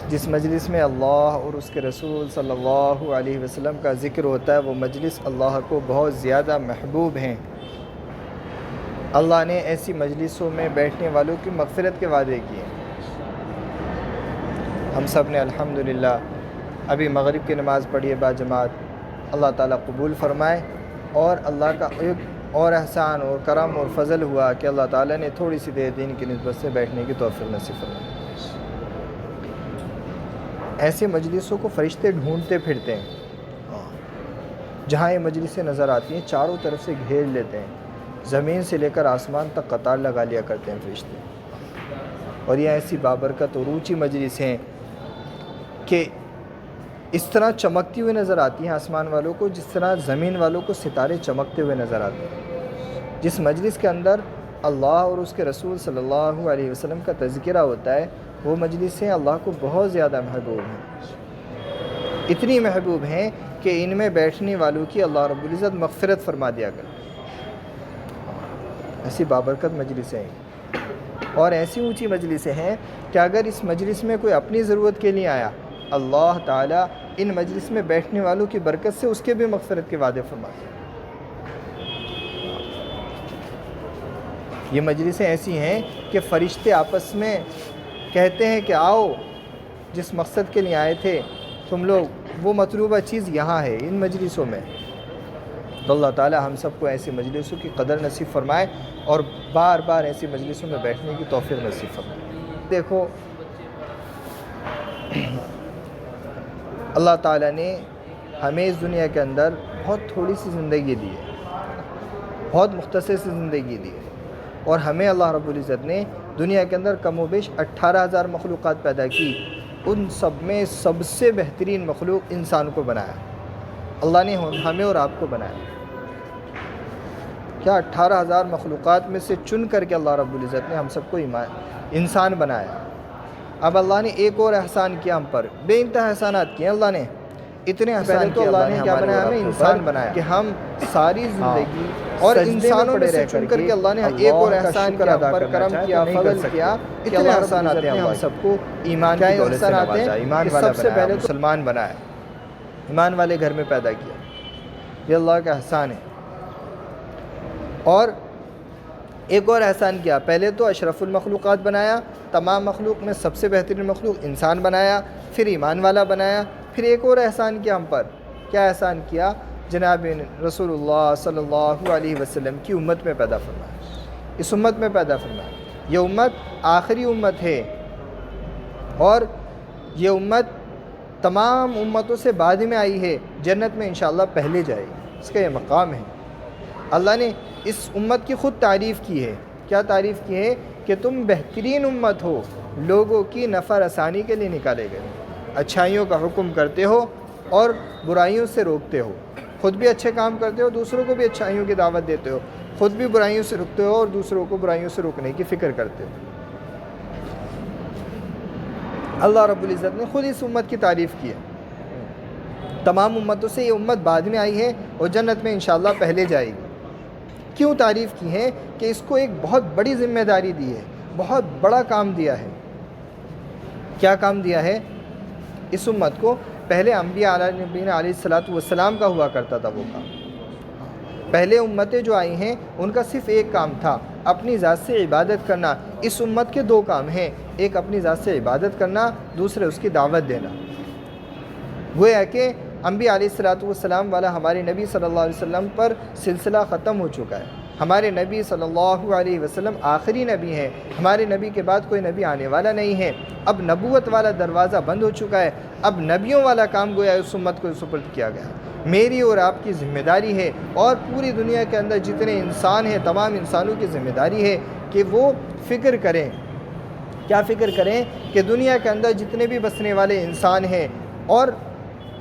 جس مجلس میں اللہ اور اس کے رسول صلی اللہ علیہ وسلم کا ذکر ہوتا ہے وہ مجلس اللہ کو بہت زیادہ محبوب ہیں۔ اللہ نے ایسی مجلسوں میں بیٹھنے والوں کی مغفرت کے وعدے کیے۔ ہم سب نے الحمدللہ ابھی مغرب کی نماز پڑھی ہے باجماعت، اللہ تعالیٰ قبول فرمائے، اور اللہ کا ایک اور احسان اور کرم اور فضل ہوا کہ اللہ تعالیٰ نے تھوڑی سی دیر دین کی نسبت سے بیٹھنے کی توفیق نصیب فرمائی۔ ایسے مجلسوں کو فرشتے ڈھونڈتے پھرتے ہیں، جہاں یہ مجلسیں نظر آتی ہیں چاروں طرف سے گھیر لیتے ہیں، زمین سے لے کر آسمان تک قطار لگا لیا کرتے ہیں فرشتے۔ اور یہ ایسی بابرکت اور اونچی مجلس ہیں کہ اس طرح چمکتی ہوئی نظر آتی ہیں آسمان والوں کو جس طرح زمین والوں کو ستارے چمکتے ہوئے نظر آتے ہیں۔ جس مجلس کے اندر اللہ اور اس کے رسول صلی اللہ علیہ وسلم کا تذکرہ ہوتا ہے وہ مجلسیں اللہ کو بہت زیادہ محبوب ہیں، اتنی محبوب ہیں کہ ان میں بیٹھنے والوں کی اللہ رب العزت مغفرت فرما دیا کرتا ہے۔ ایسی بابرکت مجلسیں ہیں اور ایسی اونچی مجلسیں ہیں کہ اگر اس مجلس میں کوئی اپنی ضرورت کے لیے آیا، اللہ تعالیٰ ان مجلس میں بیٹھنے والوں کی برکت سے اس کے بھی مغفرت کے وعدے فرماتے ہیں۔ یہ مجلسیں ایسی ہیں کہ فرشتے آپس میں کہتے ہیں کہ آؤ، جس مقصد کے لیے آئے تھے تم لوگ، وہ مطلوبہ چیز یہاں ہے ان مجلسوں میں۔ تو اللہ تعالیٰ ہم سب کو ایسی مجلسوں کی قدر نصیب فرمائے اور بار بار ایسی مجلسوں میں بیٹھنے کی توفیق نصیب فرمائے۔ دیکھو، اللہ تعالیٰ نے ہمیں اس دنیا کے اندر بہت تھوڑی سی زندگی دی ہے، بہت مختصر سی زندگی دی ہے، اور ہمیں اللہ رب العزت نے دنیا کے اندر کم و بیش 18,000 مخلوقات پیدا کی۔ ان سب میں سب سے بہترین مخلوق انسان کو بنایا۔ اللہ نے ہمیں اور آپ کو بنایا۔ کیا 18,000 مخلوقات میں سے چن کر کے اللہ رب العزت نے ہم سب کو انسان بنایا۔ اب اللہ نے ایک اور احسان کیا ہم پر، بے انتہا احسانات کیے اللہ نے۔ اتنے احسان تو اللہ نے کیا بنایا، ہمیں انسان بنایا کہ ہم ساری زندگی اور انسانوں میں سے چن کر کے اللہ نے ایک اور احسان کیا، ہم پر کرم کیا، فضل کیا۔ اتنے احسانات ہیں ہم سب کو ایمان کی دولت سے نوازا، ایمان والا سب سے پہلے مسلمان بنایا، ایمان والے گھر میں پیدا کیا۔ یہ اللہ کا احسان ہے۔ اور ایک اور احسان کیا، پہلے تو اشرف المخلوقات بنایا، تمام مخلوق میں سب سے بہترین مخلوق انسان بنایا، پھر ایمان والا بنایا، پھر ایک اور احسان کیا ہم پر۔ کیا احسان کیا؟ جناب رسول اللہ صلی اللہ علیہ وسلم کی امت میں پیدا فرمایا، اس امت میں پیدا فرمایا۔ یہ امت آخری امت ہے اور یہ امت تمام امتوں سے بعد میں آئی ہے، جنت میں انشاءاللہ پہلے جائے گی، اس کا یہ مقام ہے۔ اللہ نے اس امت کی خود تعریف کی ہے۔ کیا تعریف کی ہے؟ کہ تم بہترین امت ہو، لوگوں کی نفع رسانی کے لیے نکالے گئے، اچھائیوں کا حکم کرتے ہو اور برائیوں سے روکتے ہو، خود بھی اچھے کام کرتے ہو، دوسروں کو بھی اچھائیوں کی دعوت دیتے ہو، خود بھی برائیوں سے رکتے ہو اور دوسروں کو برائیوں سے روکنے کی فکر کرتے ہو۔ اللہ رب العزت نے خود اس امت کی تعریف کی ہے۔ تمام امتوں سے یہ امت بعد میں آئی ہے اور جنت میں انشاءاللہ پہلے جائے گی۔ کیوں تعریف کی ہے؟ کہ اس کو ایک بہت بڑی ذمہ داری دی ہے، بہت بڑا کام دیا ہے۔ کیا کام دیا ہے اس امت کو؟ پہلے انبیاء علیہ الصلوۃ والسلام کا ہوا کرتا تھا وہ کام۔ پہلے امتیں جو آئی ہیں ان کا صرف ایک کام تھا، اپنی ذات سے عبادت کرنا۔ اس امت کے دو کام ہیں، ایک اپنی ذات سے عبادت کرنا، دوسرے اس کی دعوت دینا۔ وہ ہے کہ انبیاء علیہ الصلوۃ والسلام والا ہمارے نبی صلی اللہ علیہ وسلم پر سلسلہ ختم ہو چکا ہے۔ ہمارے نبی صلی اللہ علیہ وسلم آخری نبی ہیں، ہمارے نبی کے بعد کوئی نبی آنے والا نہیں ہے۔ اب نبوت والا دروازہ بند ہو چکا ہے، اب نبیوں والا کام گویا اس امت کو سپرد کیا گیا۔ میری اور آپ کی ذمہ داری ہے اور پوری دنیا کے اندر جتنے انسان ہیں تمام انسانوں کی ذمہ داری ہے کہ وہ فکر کریں۔ کیا فکر کریں؟ کہ دنیا کے اندر جتنے بھی بسنے والے انسان ہیں، اور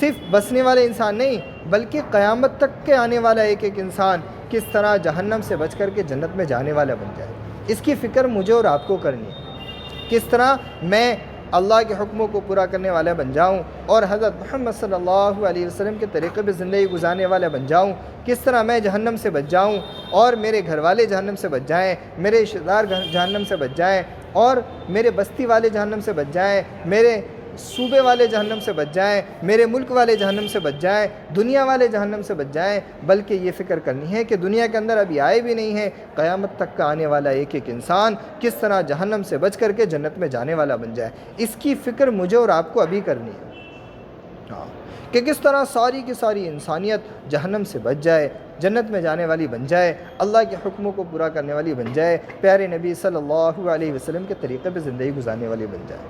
صرف بسنے والے انسان نہیں بلکہ قیامت تک کے آنے والا ایک ایک انسان کس طرح جہنم سے بچ کر کے جنت میں جانے والا بن جائے، اس کی فکر مجھے اور آپ کو کرنی ہے۔ کس طرح میں اللہ کے حکموں کو پورا کرنے والا بن جاؤں اور حضرت محمد صلی اللہ علیہ وسلم کے طریقے پہ زندگی گزارنے والا بن جاؤں، کس طرح میں جہنم سے بچ جاؤں اور میرے گھر والے جہنم سے بچ جائیں، میرے رشتہ دار جہنم سے بچ جائیں اور میرے بستی والے جہنم سے بچ جائیں، میرے صوبے والے جہنم سے بچ جائیں، میرے ملک والے جہنم سے بچ جائیں، دنیا والے جہنم سے بچ جائیں، بلکہ یہ فکر کرنی ہے کہ دنیا کے اندر ابھی آئے بھی نہیں ہیں، قیامت تک کا آنے والا ایک ایک انسان کس طرح جہنم سے بچ کر کے جنت میں جانے والا بن جائے۔ اس کی فکر مجھے اور آپ کو ابھی کرنی ہے، کہ کس طرح ساری کی ساری انسانیت جہنم سے بچ جائے، جنت میں جانے والی بن جائے، اللہ کے حکموں کو پورا کرنے والی بن جائے، پیارے نبی صلی اللہ علیہ وسلم کے طریقے پہ زندگی گزارنے والی بن جائے۔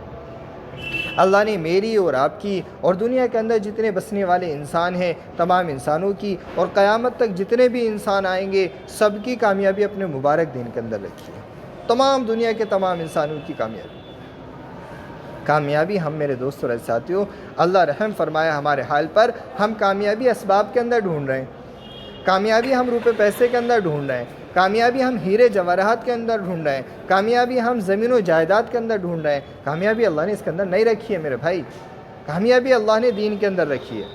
اللہ نے میری اور آپ کی اور دنیا کے اندر جتنے بسنے والے انسان ہیں تمام انسانوں کی اور قیامت تک جتنے بھی انسان آئیں گے سب کی کامیابی اپنے مبارک دین کے اندر رکھی ہے، تمام دنیا کے تمام انسانوں کی کامیابی ہم میرے دوستوں اور ساتھیوں، اللہ رحم فرمایا ہمارے حال پر، ہم کامیابی اسباب کے اندر ڈھونڈ رہے ہیں، کامیابی ہم روپے پیسے کے اندر ڈھونڈ رہے ہیں، کامیابی ہم ہیرے جواہرات کے اندر ڈھونڈ رہے ہیں، کامیابی ہم زمین و جائیداد کے اندر ڈھونڈ رہے ہیں۔ کامیابی اللہ نے اس کے اندر نہیں رکھی ہے میرے بھائی، کامیابی اللہ نے دین کے اندر رکھی ہے۔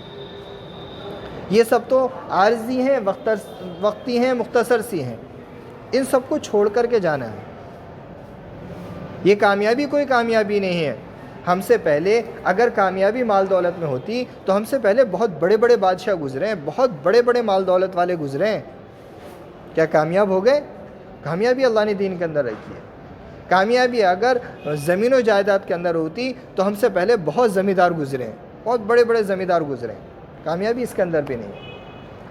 یہ سب تو عارضی ہیں، وقتی ہیں، مختصر سی ہیں، ان سب کو چھوڑ کر کے جانا ہے۔ یہ کامیابی کوئی کامیابی نہیں ہے۔ ہم سے پہلے اگر کامیابی مال دولت میں ہوتی تو ہم سے پہلے بہت بڑے بڑے بادشاہ گزرے ہیں، بہت بڑے بڑے مال دولت والے گزرے ہیں، کیا کامیاب ہو گئے؟ کامیابی اللہ نے دین کے اندر رکھی ہے۔ کامیابی اگر زمین و جائیداد کے اندر ہوتی تو ہم سے پہلے بہت زمیندار گزرے ہیں، بہت بڑے بڑے زمیندار گزرے ہیں، کامیابی اس کے اندر بھی نہیں۔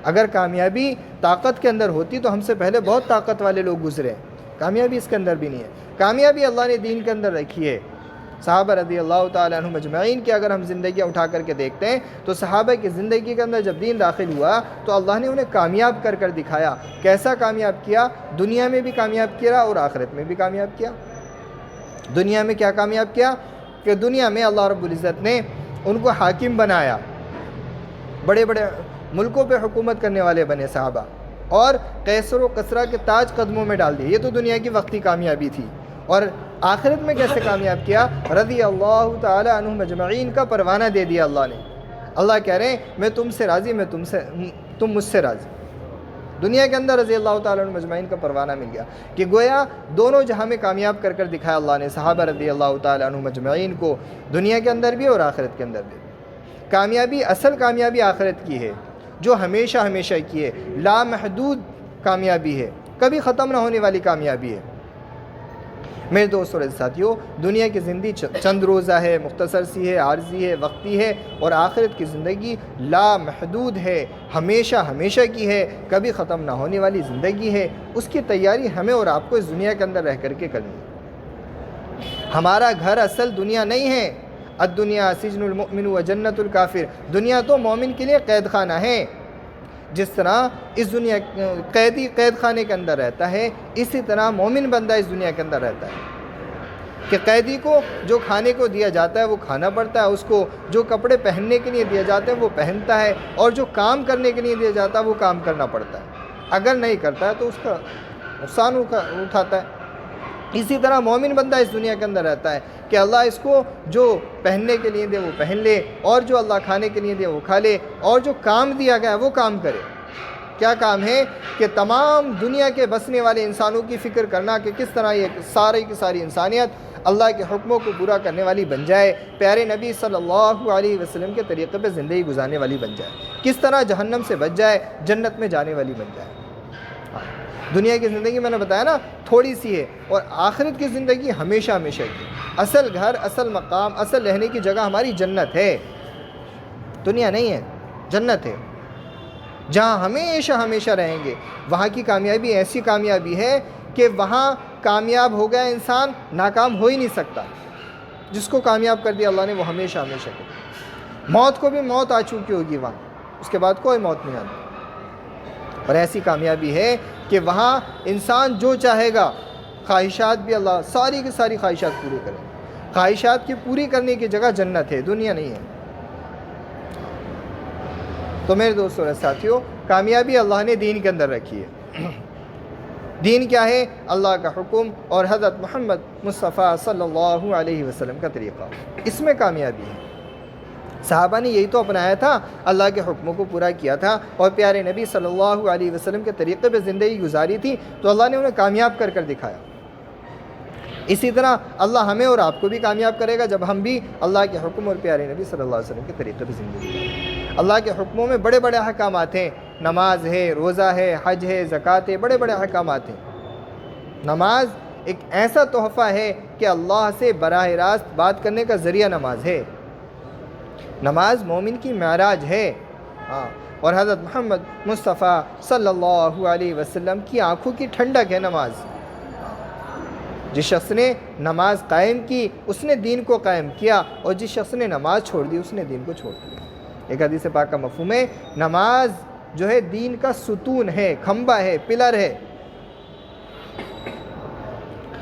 اگر کامیابی طاقت کے اندر ہوتی تو ہم سے پہلے بہت طاقت والے لوگ گزرے ہیں، کامیابی اس کے اندر بھی نہیں ہے۔ کامیابی اللہ نے دین کے اندر رکھی ہے۔ صحابہ رضی اللہ تعالیٰ عنہم اجمعین کی اگر ہم زندگیاں اٹھا کر کے دیکھتے ہیں تو صحابہ کی زندگی کے اندر جب دین داخل ہوا تو اللہ نے انہیں کامیاب کر کر دکھایا۔ کیسا کامیاب کیا؟ دنیا میں بھی کامیاب کیا اور آخرت میں بھی کامیاب کیا۔ دنیا میں کیا کامیاب کیا کہ دنیا میں اللہ رب العزت نے ان کو حاکم بنایا، بڑے بڑے ملکوں پہ حکومت کرنے والے بنے صحابہ، اور قیصر و کسریٰ کے تاج قدموں میں ڈال دیے۔ یہ تو دنیا کی وقتی کامیابی تھی۔ اور آخرت میں کیسے کامیاب کیا؟ رضی اللہ تعالی عنہم اجمعین کا پروانہ دے دیا اللہ نے۔ اللہ کہہ رہے ہیں میں تم سے راضی، تم مجھ سے راضی۔ دنیا کے اندر رضی اللہ تعالیٰ عنہم اجمعین کا پروانہ مل گیا کہ گویا دونوں جہاں میں کامیاب کر کر دکھایا اللہ نے صحابہ رضی اللہ تعالیٰ عنہم اجمعین کو، دنیا کے اندر بھی اور آخرت کے اندر بھی۔ کامیابی، اصل کامیابی آخرت کی ہے جو ہمیشہ ہمیشہ کی ہے، لامحدود کامیابی ہے، کبھی ختم نہ ہونے والی کامیابی ہے۔ میرے دوستوں اور ساتھیوں، دنیا کی زندگی چند روزہ ہے، مختصر سی ہے، عارضی ہے، وقتی ہے، اور آخرت کی زندگی لامحدود ہے، ہمیشہ ہمیشہ کی ہے، کبھی ختم نہ ہونے والی زندگی ہے۔ اس کی تیاری ہمیں اور آپ کو اس دنیا کے اندر رہ کر کے کرنی ہے۔ ہمارا گھر اصل دنیا نہیں ہے۔ الدنیا سجن المؤمن و جنت الکافر، دنیا تو مومن کے لیے قید خانہ ہے۔ جس طرح اس دنیا قیدی قید خانے کے اندر رہتا ہے، اسی طرح مومن بندہ اس دنیا کے اندر رہتا ہے کہ قیدی کو جو کھانے کو دیا جاتا ہے وہ کھانا پڑتا ہے، اس کو جو کپڑے پہننے کے لیے دیا جاتا ہے وہ پہنتا ہے، اور جو کام کرنے کے لیے دیا جاتا ہے وہ کام کرنا پڑتا ہے۔ اگر نہیں کرتا ہے تو اس کا نقصان اٹھاتا ہے۔ اسی طرح مومن بندہ اس دنیا کے اندر رہتا ہے کہ اللہ اس کو جو پہننے کے لیے دے وہ پہن لے، اور جو اللہ کھانے کے لیے دے وہ کھا لے، اور جو کام دیا گیا ہے وہ کام کرے۔ کیا کام ہے؟ کہ تمام دنیا کے بسنے والے انسانوں کی فکر کرنا کہ کس طرح یہ ساری کی ساری انسانیت اللہ کے حکموں کو پورا کرنے والی بن جائے، پیارے نبی صلی اللہ علیہ وسلم کے طریقے پہ زندگی گزارنے والی بن جائے، کس طرح جہنم سے بچ جائے، جنت میں جانے والی بن جائے۔ دنیا کی زندگی میں نے بتایا نا تھوڑی سی ہے، اور آخرت کی زندگی ہمیشہ ہمیشہ کی۔ اصل گھر، اصل مقام، اصل رہنے کی جگہ ہماری جنت ہے، دنیا نہیں ہے، جنت ہے جہاں ہمیشہ ہمیشہ رہیں گے۔ وہاں کی کامیابی ایسی کامیابی ہے کہ وہاں کامیاب ہو گیا انسان ناکام ہو ہی نہیں سکتا۔ جس کو کامیاب کر دیا اللہ نے وہ ہمیشہ ہمیشہ کر۔ موت کو بھی موت آ چکی ہوگی وہاں، اس کے بعد کوئی موت نہیں آتی۔ اور ایسی کامیابی ہے کہ وہاں انسان جو چاہے گا، خواہشات بھی اللہ ساری کی ساری خواہشات پوری کرے۔ خواہشات کی پوری کرنے کی جگہ جنت ہے، دنیا نہیں ہے۔ تو میرے دوستوں اور ساتھیوں، کامیابی اللہ نے دین کے اندر رکھی ہے۔ دین کیا ہے؟ اللہ کا حکم اور حضرت محمد مصطفیٰ صلی اللہ علیہ وسلم کا طریقہ، اس میں کامیابی ہے۔ صحابہ نے یہی تو اپنایا تھا، اللہ کے حکموں کو پورا کیا تھا، اور پیارے نبی صلی اللہ علیہ وسلم کے طریقے پہ زندگی گزاری تھی، تو اللہ نے انہیں کامیاب کر کر دکھایا۔ اسی طرح اللہ ہمیں اور آپ کو بھی کامیاب کرے گا جب ہم بھی اللہ کے حکم اور پیارے نبی صلی اللہ علیہ وسلم کے طریقے پہ زندگی کریں۔ اللہ کے حکموں میں بڑے بڑے احکامات ہیں، نماز ہے، روزہ ہے، حج ہے، زکوٰۃ ہے، بڑے بڑے احکامات ہیں۔ نماز ایک ایسا تحفہ ہے کہ اللہ سے براہ راست بات کرنے کا ذریعہ نماز ہے۔ نماز مومن کی معراج ہے، اور حضرت محمد مصطفیٰ صلی اللہ علیہ وسلم کی آنکھوں کی ٹھنڈک ہے نماز۔ جس شخص نے نماز قائم کی اس نے دین کو قائم کیا، اور جس شخص نے نماز چھوڑ دی اس نے دین کو چھوڑ دیا۔ ایک حدیث پاک کا مفہوم ہے، نماز جو ہے دین کا ستون ہے، کھمبا ہے، پلر ہے۔